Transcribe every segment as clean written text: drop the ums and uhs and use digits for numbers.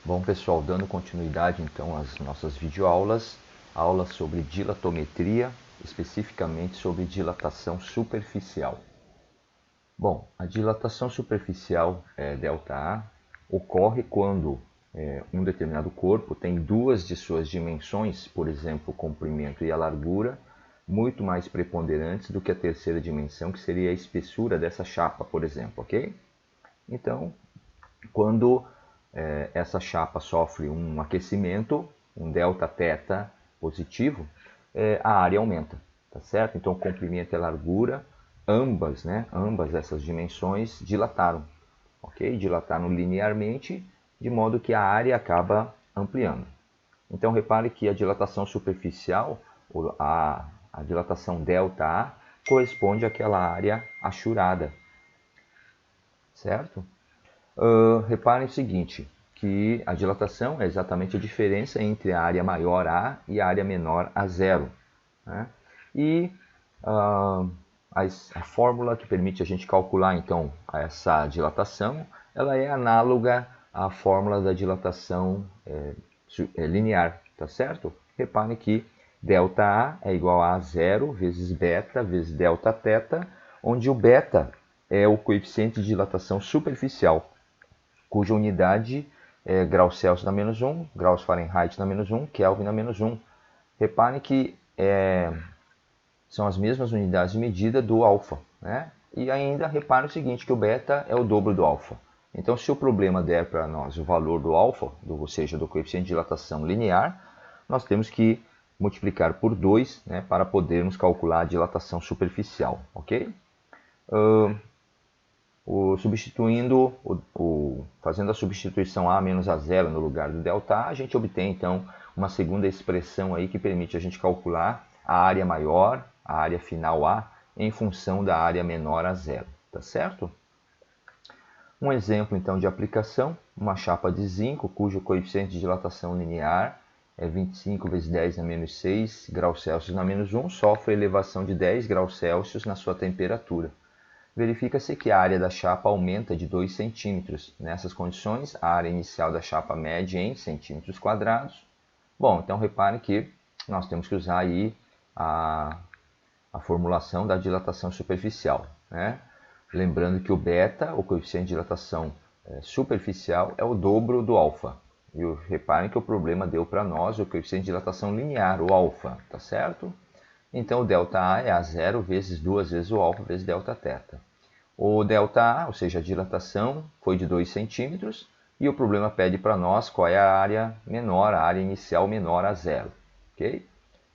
Bom, pessoal, dando continuidade então às nossas videoaulas, aulas sobre dilatometria, especificamente sobre dilatação superficial. Bom, a dilatação superficial ΔA ocorre quando um determinado corpo tem duas de suas dimensões, por exemplo, o comprimento e a largura, muito mais preponderantes do que a terceira dimensão, que seria a espessura dessa chapa, por exemplo, ok? Então, quando essa chapa sofre um aquecimento, um Δθ positivo, a área aumenta, tá certo? Então, o comprimento e a largura, ambas essas dimensões dilataram, ok? Dilataram linearmente, de modo que a área acaba ampliando. Então, repare que a dilatação superficial, a dilatação ΔA, corresponde àquela área achurada, certo? Reparem o seguinte, que a dilatação é exatamente a diferença entre a área maior A e a área menor A0. Né? E a fórmula que permite a gente calcular então essa dilatação, ela é análoga à fórmula da dilatação linear, tá certo? Reparem que ΔA é igual a A0 vezes beta vezes Δθ, onde o beta é o coeficiente de dilatação superficial, cuja unidade é graus Celsius na menos 1, graus Fahrenheit na menos 1, Kelvin na menos 1. Reparem que são as mesmas unidades de medida do alfa, né? E ainda reparem o seguinte, que o beta é o dobro do alfa. Então, se o problema der para nós o valor do alfa, ou seja, do coeficiente de dilatação linear, nós temos que multiplicar por 2, né, para podermos calcular a dilatação superficial, ok? Fazendo a substituição A menos A0 no lugar do ΔA, a gente obtém então uma segunda expressão aí que permite a gente calcular a área maior, a área final A, em função da área menor A0, tá certo? Um exemplo então de aplicação, uma chapa de zinco cujo coeficiente de dilatação linear é 25 vezes 10 na menos 6 graus Celsius na menos 1, sofre elevação de 10 graus Celsius na sua temperatura. Verifica-se que a área da chapa aumenta de 2 centímetros. Nessas condições, a área inicial da chapa mede em centímetros quadrados. Bom, então repare que nós temos que usar aí a formulação da dilatação superficial, né? Lembrando que o beta, o coeficiente de dilatação superficial, é o dobro do alfa. E reparem que o problema deu para nós o coeficiente de dilatação linear, o alfa, tá certo? Então, o ΔA é A0 vezes 2 vezes o alfa vezes Δθ. O ΔA, ou seja, a dilatação, foi de 2 centímetros e o problema pede para nós qual é a área menor, a área inicial menor a 0. Okay?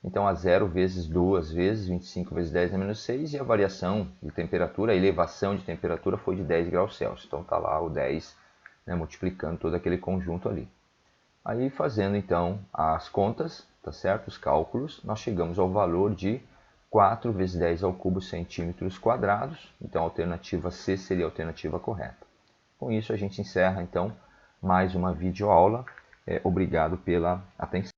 Então, A0 vezes 2 vezes 25 vezes 10 na menos 6 e a variação de temperatura, a elevação de temperatura foi de 10 graus Celsius. Então, está lá o 10, né, multiplicando todo aquele conjunto ali. Aí, fazendo então as contas, tá certo? Os cálculos, nós chegamos ao valor de 4 vezes 10 ao cubo centímetros quadrados. Então, a alternativa C seria a alternativa correta. Com isso, a gente encerra então mais uma videoaula. Obrigado pela atenção.